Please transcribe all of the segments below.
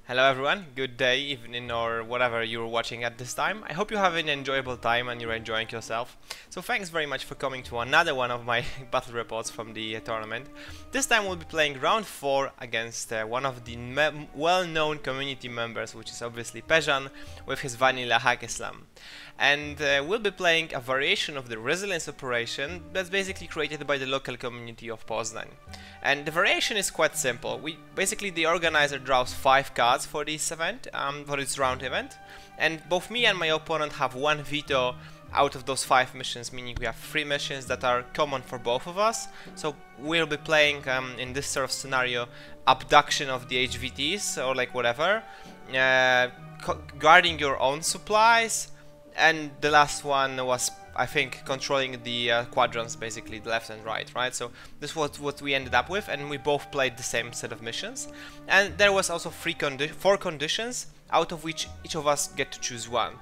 Hello everyone, good day, evening or whatever you're watching at this time. I hope you have an enjoyable time and you're enjoying yourself. So thanks very much for coming to another one of my battle reports from the tournament. This time we'll be playing round 4 against one of the well-known community members, which is obviously Perzan with his vanilla hack slam. And we'll be playing a variation of the resilience operation that's basically created by the local community of Poznan. And the variation is quite simple. Basically the organizer draws 5 cards for this event, for this round event, and both me and my opponent have one veto out of those 5 missions, meaning we have 3 missions that are common for both of us. So we'll be playing in this sort of scenario abduction of the HVTs or like whatever, guarding your own supplies, and the last one was, I think, controlling the quadrants, basically the left and right, right? So this was what we ended up with, and we both played the same set of missions. And there was also 4 conditions, out of which each of us get to choose one.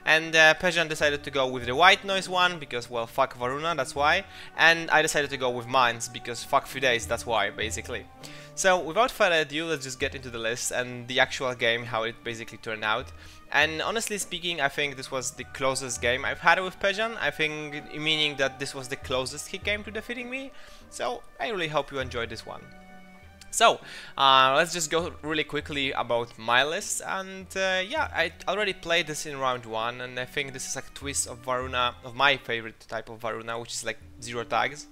And Perzan decided to go with the white noise one, because, well, fuck Varuna, that's why. And I decided to go with mines, because fuck few days, that's why, basically. So without further ado, let's just get into the list and the actual game, how it basically turned out. And honestly speaking, I think this was the closest game I've had with Perzan. I think, meaning that this was the closest he came to defeating me. So I really hope you enjoyed this one. So let's just go really quickly about my list. And yeah, I already played this in round 1, and I think this is a twist of Varuna, of my favorite type of Varuna, which is like 0 tags.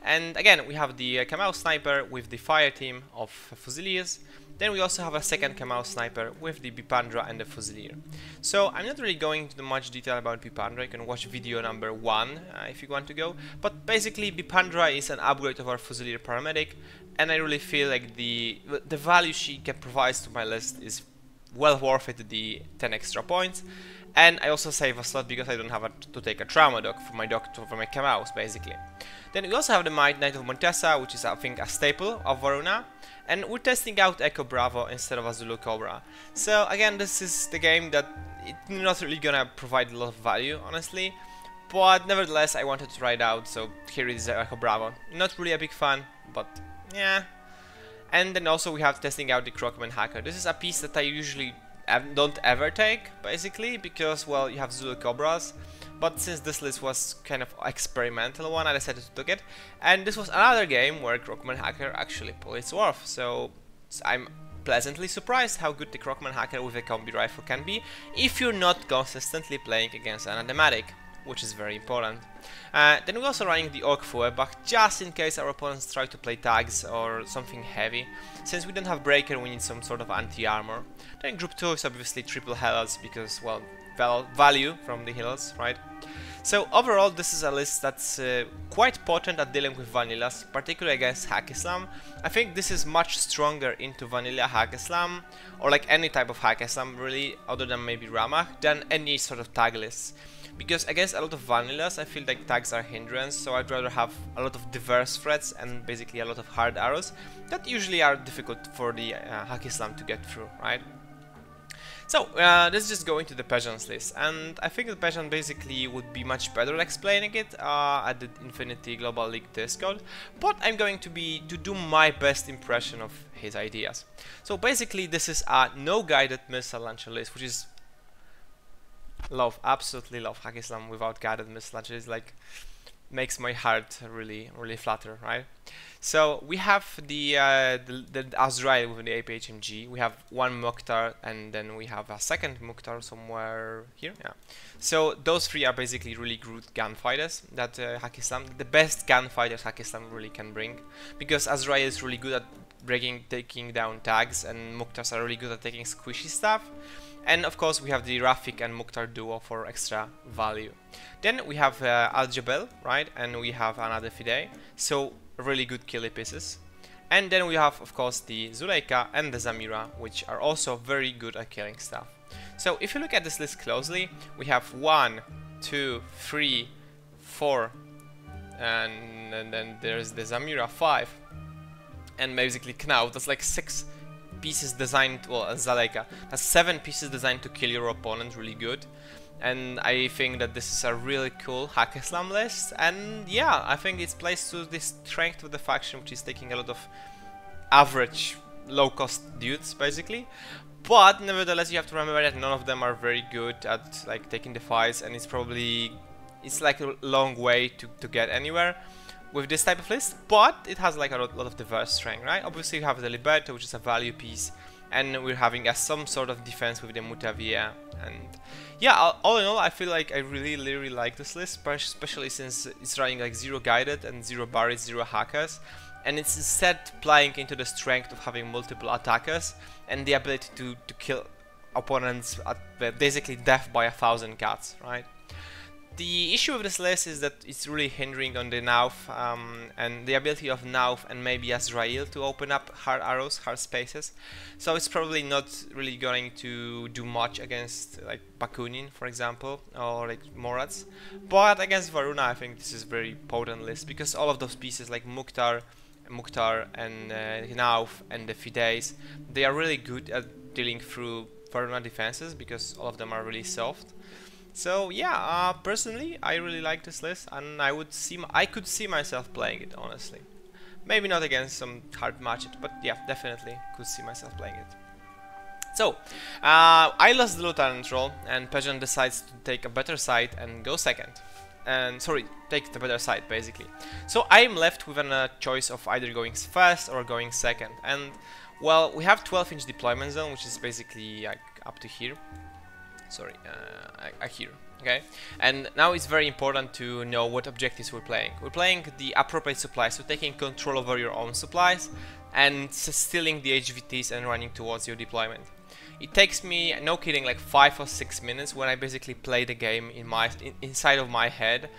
And again, we have the Kamau sniper with the fire team of Fusiliers. Then we also have a second Kamau sniper with the Bipandra and the Fusilier. So I'm not really going into much detail about Bipandra. You can watch video number 1 if you want to go. But basically Bipandra is an upgrade of our Fusilier paramedic, and I really feel like the value she can provide to my list is well worth it, the 10 extra points. And I also save a slot because I don't have to take a trauma doc for my Kamaus, basically. Then we also have the Knight of Montesa, which is, I think, a staple of Varuna. And we're testing out Echo Bravo instead of a Zulu Cobra. So again, this is the game that it's not really gonna provide a lot of value, honestly. But nevertheless, I wanted to try it out, so here is Echo Bravo. Not really a big fan, but yeah. And then also we have testing out the Crockman Hacker. This is a piece that I usually don't ever take, basically, because, well, you have Zulu Cobras. But since this list was kind of experimental one, I decided to take it. And this was another game where Crockman Hacker actually pulled its worth. So I'm pleasantly surprised how good the Crockman Hacker with a combi rifle can be if you're not consistently playing against an automatic, which is very important. Then we're also running the Orc Fuebach, just in case our opponents try to play tags or something heavy. Since we don't have Breaker, we need some sort of anti-armor. Then Group 2 is obviously triple Hells because, well, value from the heals, right? So overall, this is a list that's quite potent at dealing with vanillas, particularly against hack slam. I think this is much stronger into vanilla hack slam, or like any type of hack slam really, other than maybe Ramach, than any sort of tag lists. Because against a lot of vanillas, I feel like tags are hindrance, so I'd rather have a lot of diverse threats and basically a lot of hard arrows that usually are difficult for the hack slam to get through, right? So, let's just go into the Perzan's list, and I think the Perzan basically would be much better at explaining it at the Infinity Global League Discord, but I'm going to do my best impression of his ideas. So basically this is a no guided missile launcher list, which is absolutely love hack slam without guided missile launcher. It's like makes my heart really flutter, right? So we have the Azrael with the APHMG, we have one Mukhtar, and then we have a second Mukhtar somewhere here, yeah. So those 3 are basically really good gunfighters that hack slam, the best gunfighters hack slam really can bring, because Azrael is really good at taking down tags, and Mukhtars are really good at taking squishy stuff. And of course we have the Rafik and Mukhtar duo for extra value. Then we have Al Jabel, right, and we have another Fidei, so really good killy pieces. And then we have, of course, the Zuleika and the Zamira, which are also very good at killing stuff. So if you look at this list closely, we have 1, 2, 3, 4, and then there's the Zamira 5, and basically Knauf. That's like 6 pieces designed, well, Zaleika, that's 7 pieces designed to kill your opponent really good. And I think that this is a really cool hack slam list, and yeah, I think it plays to the strength of the faction, which is taking a lot of average low-cost dudes basically. But nevertheless, you have to remember that none of them are very good at like taking the fights, and it's like a long way to get anywhere with this type of list. But it has like a lot of diverse strength, right? Obviously, you have the Liberto, which is a value piece, and we're having some sort of defense with the Mutavia. And yeah, all in all, I feel like I really like this list, especially since it's running like 0 guided and 0 buried, 0 hackers. And it's instead playing into the strength of having multiple attackers and the ability to kill opponents at basically death by 1,000 cats, right? The issue with this list is that it's really hindering on the Nauf and the ability of Nauf and maybe Azrael to open up hard arrows, hard spaces. So it's probably not really going to do much against like Bakunin, for example, or like Morads. But against Varuna, I think this is a very potent list because all of those pieces like Mukhtar and Nauf and the Fides, they are really good at dealing through Varuna defenses because all of them are really soft. So yeah, personally, I really like this list, and I could see myself playing it, honestly. Maybe not against some hard matches, but yeah, definitely could see myself playing it. So, I lost the Lutheran troll, and Perzan decides to take a better side and go second. And sorry, take the better side basically. So I'm left with a choice of either going first or going second. And well, we have 12-inch deployment zone, which is basically like up to here. Sorry, here. Okay, and now it's very important to know what objectives we're playing. We're playing the appropriate supplies, so taking control over your own supplies and stealing the HVTs and running towards your deployment. It takes me, no kidding, like 5 or 6 minutes when I basically play the game inside of my head,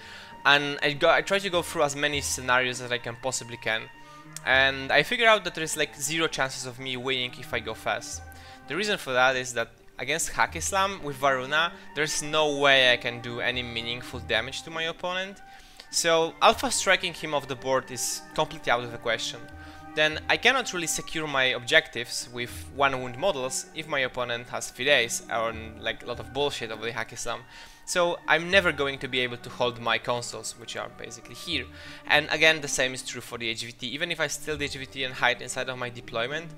and I try to go through as many scenarios as I possibly can, and I figure out that there is like 0 chances of me winning if I go fast. The reason for that is that against Hack Islam with Varuna, there's no way I can do any meaningful damage to my opponent, so alpha striking him off the board is completely out of the question. Then I cannot really secure my objectives with 1 wound models if my opponent has Fides or like a lot of bullshit over the Hack Islam. So I'm never going to be able to hold my consoles, which are basically here. And again, the same is true for the HVT. Even if I steal the HVT and hide inside of my deployment,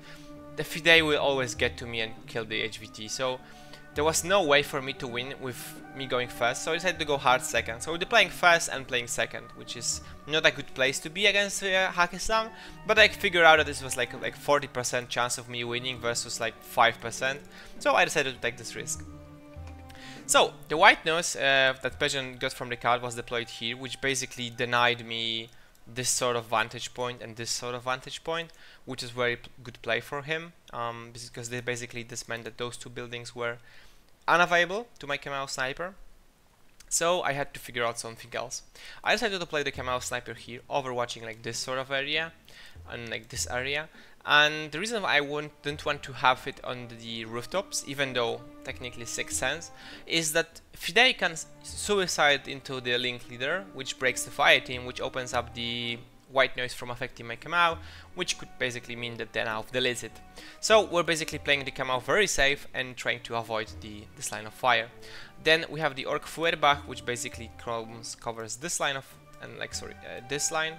the Fide will always get to me and kill the HVT. So there was no way for me to win with me going first, so I decided to go hard second. So we're playing first and playing second, which is not a good place to be against Hack Islam, but I figured out that this was like 40% chance of me winning versus like 5%, so I decided to take this risk. So the white nose that Perzan got from the card was deployed here, which basically denied me this sort of vantage point and this sort of vantage point, which is very good play for him, because this meant that those 2 buildings were unavailable to my Kamau sniper. So I had to figure out something else. I decided to play the Kamau sniper here, overwatching like this sort of area and like this area. And the reason why I didn't want to have it on the rooftops, even though technically 6 sense, is that Fide can suicide into the link leader, which breaks the fire team, which opens up the white noise from affecting my Kamau, which could basically mean that then I'll delete it. So we're basically playing the Kamau very safe and trying to avoid this line of fire. Then we have the Orc Feuerbach, which basically covers this line of, this line.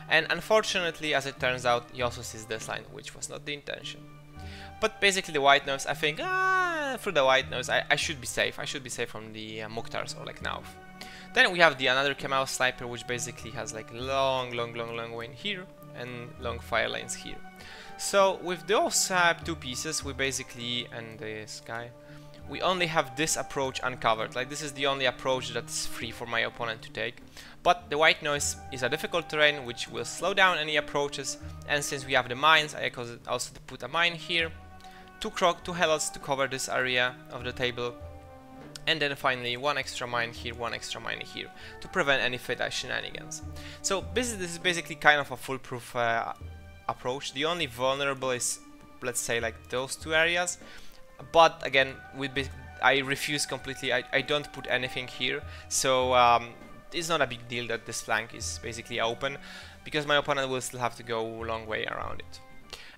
And unfortunately, as it turns out, he also sees this line, which was not the intention. But basically the white nose, I think, through the white nose, I should be safe. I should be safe from the Mukhtars or like Nauf. Then we have another Kamau sniper, which basically has like long way in here and long fire lanes here. So with those 2 pieces, we basically, and this guy, we only have this approach uncovered. Like this is the only approach that's free for my opponent to take. But the white noise is a difficult terrain which will slow down any approaches, and since we have the mines, I also put a mine here, 2 helots to cover this area of the table, and then finally 1 extra mine here, 1 extra mine here to prevent any Fide shenanigans. So this is basically kind of a foolproof approach. The only vulnerable is, let's say, like those 2 areas, but again I refuse completely. I don't put anything here, so it's not a big deal that this flank is basically open, because my opponent will still have to go a long way around it.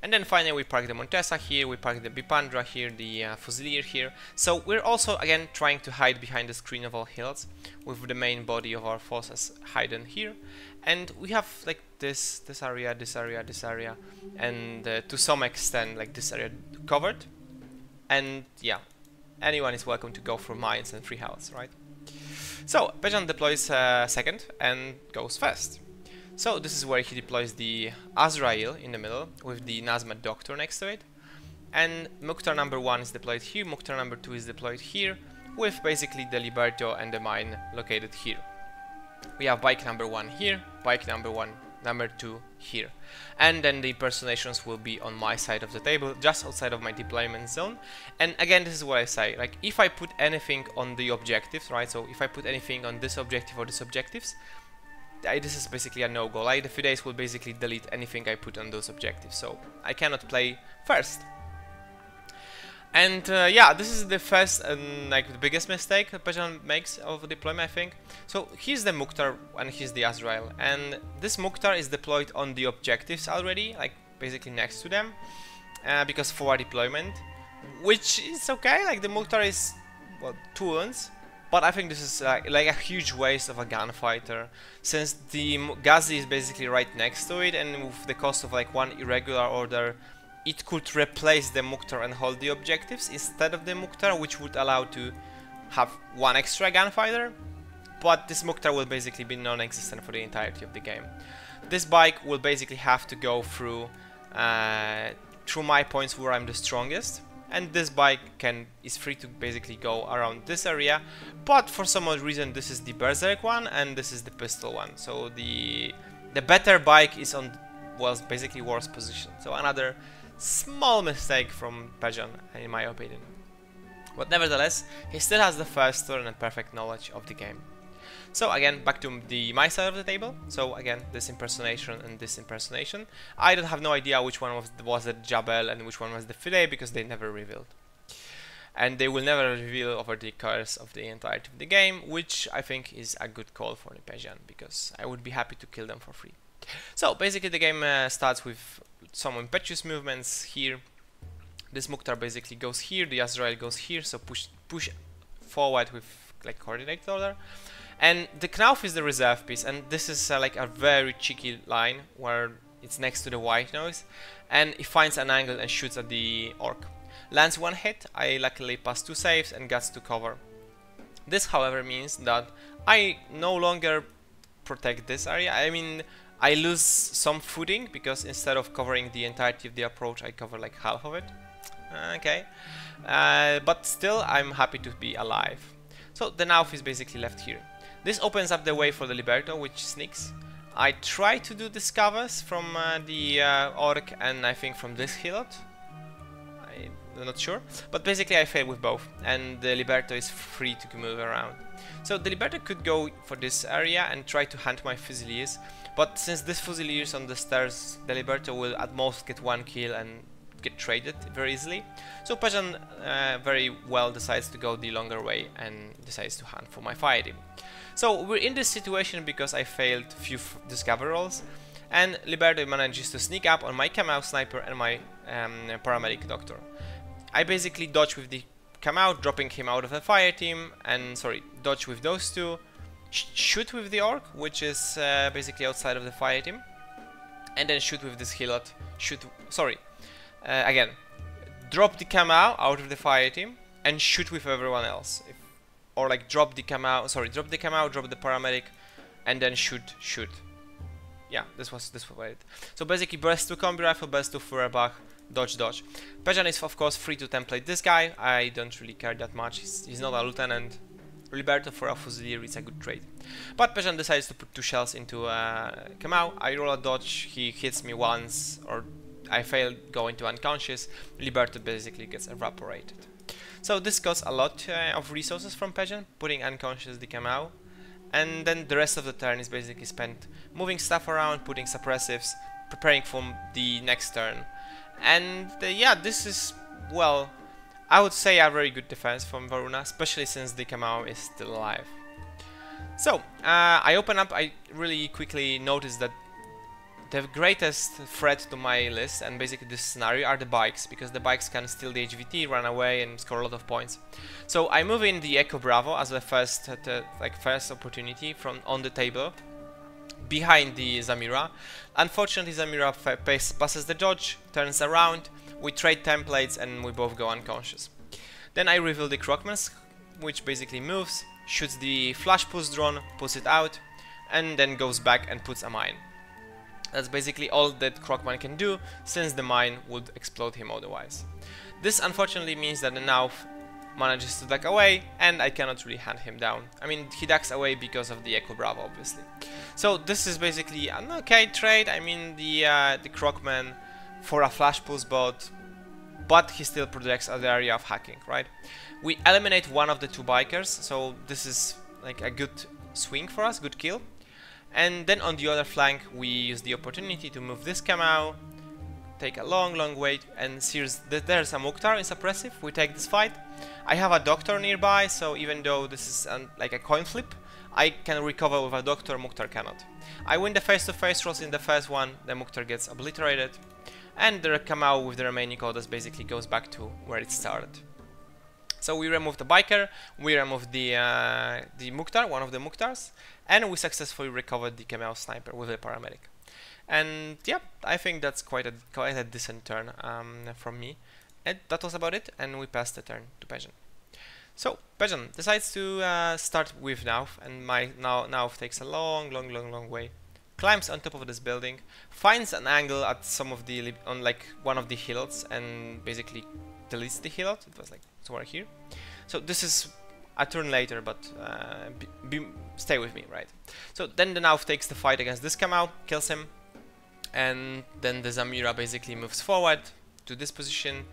And then finally we park the Montesa here, we park the Bipandra here, the Fusilier here. So we're also again trying to hide behind the screen of all hills with the main body of our forces hidden here. And we have like this area, this area, this area, and to some extent like this area covered. And yeah, anyone is welcome to go for mines and free healths, right? So Perzan deploys second and goes first. So this is where he deploys the Azrael in the middle with the Nazma Doctor next to it. And Mukhtar number 1 is deployed here, Mukhtar number 2 is deployed here, with basically the Liberto and the mine located here. We have bike number 1 here, bike number 2 here. And then the impersonations will be on my side of the table, just outside of my deployment zone. And again, this is what I say, like if I put anything on the objectives, right, so if I put anything on this objective or this objectives, this is basically a no-go. Like the Fides will basically delete anything I put on those objectives, so I cannot play first. And yeah, this is the first and like the biggest mistake that Perzan makes of deployment, I think. So here's the Mukhtar and here's the Azrael, and this Mukhtar is deployed on the objectives already, like basically next to them, because forward deployment, which is okay. Like the Mukhtar is, well, 2 wounds. But I think this is like a huge waste of a gunfighter, since the Ghazi is basically right next to it, and with the cost of like 1 irregular order, it could replace the Mukhtar and hold the objectives instead of the Mukhtar, which would allow to have 1 extra gunfighter. But this Mukhtar will basically be non-existent for the entirety of the game. This bike will basically have to go through my points where I'm the strongest. And this bike is free to basically go around this area, but for some odd reason this is the Berserk one and this is the pistol one. So the better bike is on, well, basically worse position. So another small mistake from Perzan, in my opinion. But nevertheless, he still has the first turn and perfect knowledge of the game. So again, back to my side of the table. So again, this impersonation and this impersonation. I don't have no idea which one was the Jabel and which one was the Fide, because they never revealed. And they will never reveal over the course of the entirety of the game, which I think is a good call for the Perzan, because I would be happy to kill them for free. So basically the game starts with some impetuous movements here. This Mukhtar basically goes here, the Azrael goes here, so push forward with like coordinated order. And the Knauf is the reserve piece, and this is like a very cheeky line where it's next to the white noise, and it finds an angle and shoots at the orc. Lands 1 hit, I luckily passed 2 saves and gets to cover. This however means that I no longer protect this area. I mean, I lose some footing, because instead of covering the entirety of the approach, I cover like half of it. Okay, but still I'm happy to be alive. So the Knauf is basically left here. This opens up the way for the Liberto, which sneaks. I try to do discovers from the orc and I think from this hilot. I'm not sure, but basically I fail with both, and the Liberto is free to move around. So the Liberto could go for this area and try to hunt my Fusiliers, but since this Fusilier is on the stairs, the Liberto will at most get 1 kill and get traded very easily. So Perzan very well decides to go the longer way and decides to hunt for my fire team. So we're in this situation because I failed few discover rolls, and Liberto manages to sneak up on my Kamau sniper and my paramedic doctor. I basically dodge with the Kamau, dropping him out of the fire team, and dodge with those two, shoot with the orc, which is basically outside of the fire team, and then shoot with this hilot. Again, drop the Kamau out of the fire team and shoot with everyone else. Or like drop the Kamau, drop the paramedic, and then shoot. Yeah, this was it. So basically burst to combi rifle, burst to Feuerbach, dodge. Perzan is of course free to template this guy. I don't really care that much. He's not a lieutenant. Liberto for a Fusilier is a good trade. But Perzan decides to put 2 shells into Kamau. I roll a dodge, he hits me once, or I fail, go into unconscious. Liberto basically gets evaporated. So this costs a lot of resources from Perzan, putting unconscious the Kamau, and then the rest of the turn is basically spent moving stuff around, putting suppressives, preparing for the next turn. And yeah, this is, well, I would say a very good defense from Varuna, especially since the Kamau is still alive. So I open up, I really quickly noticed that the greatest threat to my list and basically this scenario are the bikes, because the bikes can steal the HVT, run away, and score a lot of points. So I move in the Echo Bravo as the first opportunity from on the table, behind the Zamira. Unfortunately, Zamira passes the dodge, turns around, we trade templates, and we both go unconscious. Then I reveal the Krokman, which basically moves, shoots the flash push drone, puts it out, and then goes back and puts a mine. That's basically all that Krokman can do, since the mine would explode him otherwise. This unfortunately means that the Nauf manages to duck away, and I cannot really hand him down. I mean, he ducks away because of the Echo Bravo, obviously. So this is basically an okay trade. I mean, the Krokman for a flash push bot, but he still protects the area of hacking, right? We eliminate one of the two bikers, so this is like a good swing for us, good kill. And then on the other flank, we use the opportunity to move this Kamau, take a long wait, and there's a Mukhtar in suppressive. We take this fight. I have a doctor nearby, so even though this is like a coin flip, I can recover with a doctor, Mukhtar cannot. I win the face-to-face rolls in the first one, the Mukhtar gets obliterated, and the Kamau with the remaining orders basically goes back to where it started. So we remove the biker, we remove the Mukhtar, one of the Mukhtars, and we successfully recovered the Kamau sniper with a paramedic. And yeah, I think that's quite a decent turn from me. And that was about it, and we passed the turn to Perzan. So Perzan decides to start with Nauf, and my Nauf takes a long way, climbs on top of this building, finds an angle at some of the like one of the hillocks, and basically deletes the hillock. It was like somewhere here. So this is a turn later, but stay with me, right? So then the Nauf takes the fight against this Kamau, kills him, and then the Zamira basically moves forward to this position.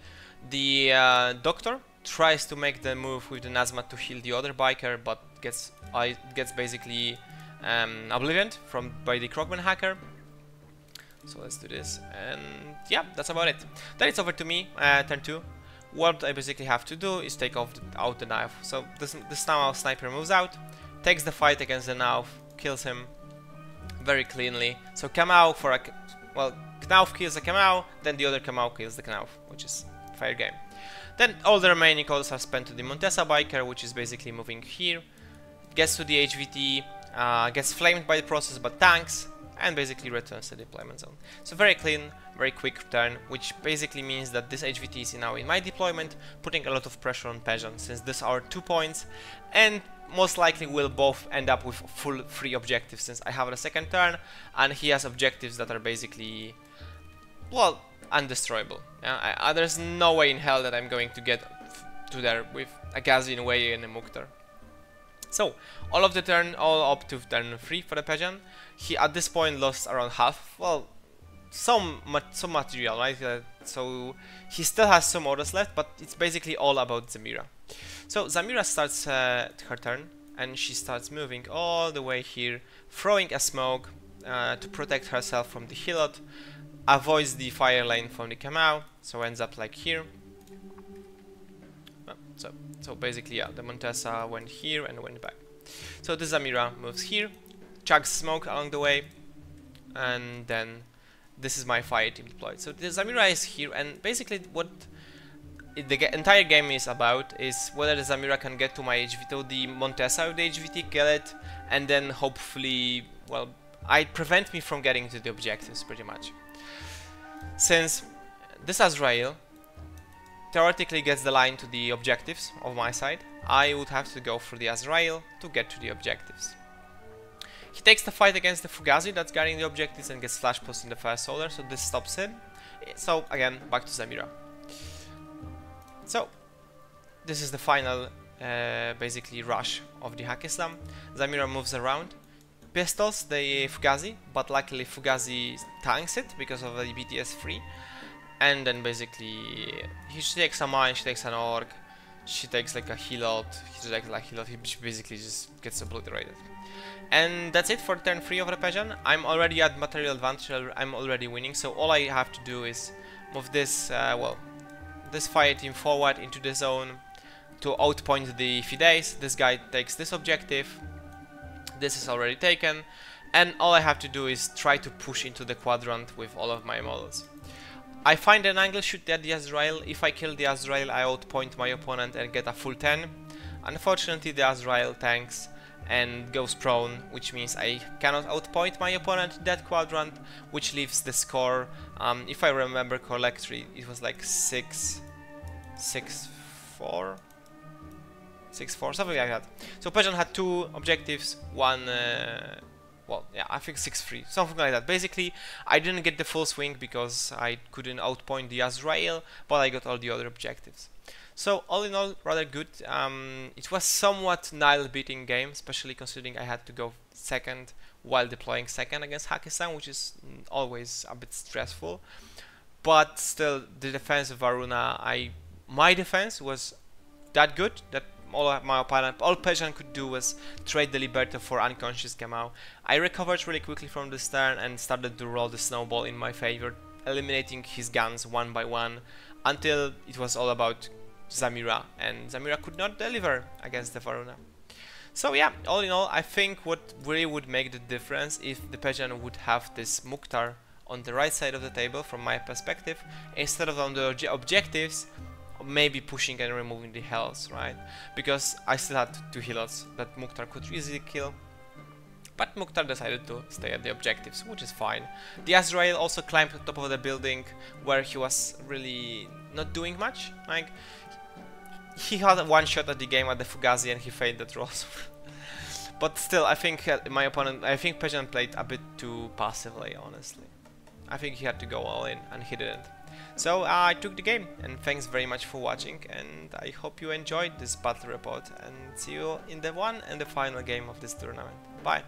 The doctor tries to make the move with the Nazma to heal the other biker, but gets basically oblivioned by the Krokman hacker. So let's do this, and yeah, that's about it. Then it's over to me, turn 2. What I basically have to do is take out the Nauf. So this now sniper moves out, takes the fight against the Nauf, kills him very cleanly. So Kamau for a Knauf kills the Kamau, then the other Kamau kills the Knauf, which is fair game. Then all the remaining calls are spent to the Montesa biker, which is basically moving here, gets to the HVT, gets flamed by the process but tanks, and basically returns to the deployment zone. So very clean, very quick turn, which basically means that this HVT is now in my deployment, putting a lot of pressure on Perzan, since these are 2 points, and most likely we'll both end up with full free objectives, since I have the second turn, and he has objectives that are basically, well, undestroyable. There's no way in hell that I'm going to get to there with a Gazin, Wei, and a Mukhtar. So, all of the turn, all up to turn 3 for the Perzan. He at this point lost around half, well, some material, right? So he still has some orders left, but it's basically all about Zamira. So Zamira starts her turn, and she starts moving all the way here, throwing a smoke to protect herself from the hillock, avoids the fire lane from the Kamau, so ends up like here. So basically, yeah, the Montesa went here and went back. So the Zamira moves here, chugs smoke along the way, and then this is my fire team deployed. So the Zamira is here, and basically what the entire game is about is whether the Zamira can get to my HVT, the Montesa with the HVT, kill it, and then hopefully, well, prevent me from getting to the objectives pretty much. Since this Azrael theoretically gets the line to the objectives of my side, I would have to go through the Azrael to get to the objectives. He takes the fight against the Fugazi that's guarding the objectives and gets flash post in the first order, so this stops him. So again, back to Zamira. So this is the final basically rush of the Hack Islam. Zamira moves around, pistols the Fugazi, but luckily Fugazi tanks it because of the BTS free. And then basically she takes a mine, she takes an orc, she takes like a healot, she basically just gets obliterated. And that's it for turn 3 of the Perzan. I'm already at material advantage, I'm already winning, so all I have to do is move this, this fire team forward into the zone to outpoint the Fides. This guy takes this objective, this is already taken, and all I have to do is try to push into the quadrant with all of my models. I find an angle, shoot at the Azrael. If I kill the Azrael, I outpoint my opponent and get a full 10. Unfortunately, the Azrael tanks and goes prone, which means I cannot outpoint my opponent in that quadrant, which leaves the score, if I remember correctly, it was like 6-4, something like that. So Perzan had 2 objectives, one, well, yeah, I think 6-3, something like that. Basically, I didn't get the full swing because I couldn't outpoint the Azrael, but I got all the other objectives. So all in all, rather good. It was somewhat Nile-beating game, especially considering I had to go second while deploying second against vHaqq, which is always a bit stressful. But still, the defense of Aruna, my defense was that good that all Perzan could do was trade the Liberto for unconscious Gamau. I recovered really quickly from this turn and started to roll the snowball in my favor, eliminating his guns one by one until it was all about Zamira, and Zamira could not deliver against the Varuna. So yeah, all in all, I think what really would make the difference if the Perzan would have this Mukhtar on the right side of the table from my perspective, instead of on the objectives, maybe pushing and removing the heals, right? Because I still had 2 healers that Mukhtar could easily kill. But Mukhtar decided to stay at the objectives, which is fine. The Azrael also climbed to the top of the building where he was really not doing much. Like, he had one shot at the game at the Fugazi and he failed that roll. But still, I think Perzan played a bit too passively, honestly. I think he had to go all in and he didn't. So I took the game, and thanks very much for watching, and I hope you enjoyed this battle report, and see you in the one and the final game of this tournament. Bye!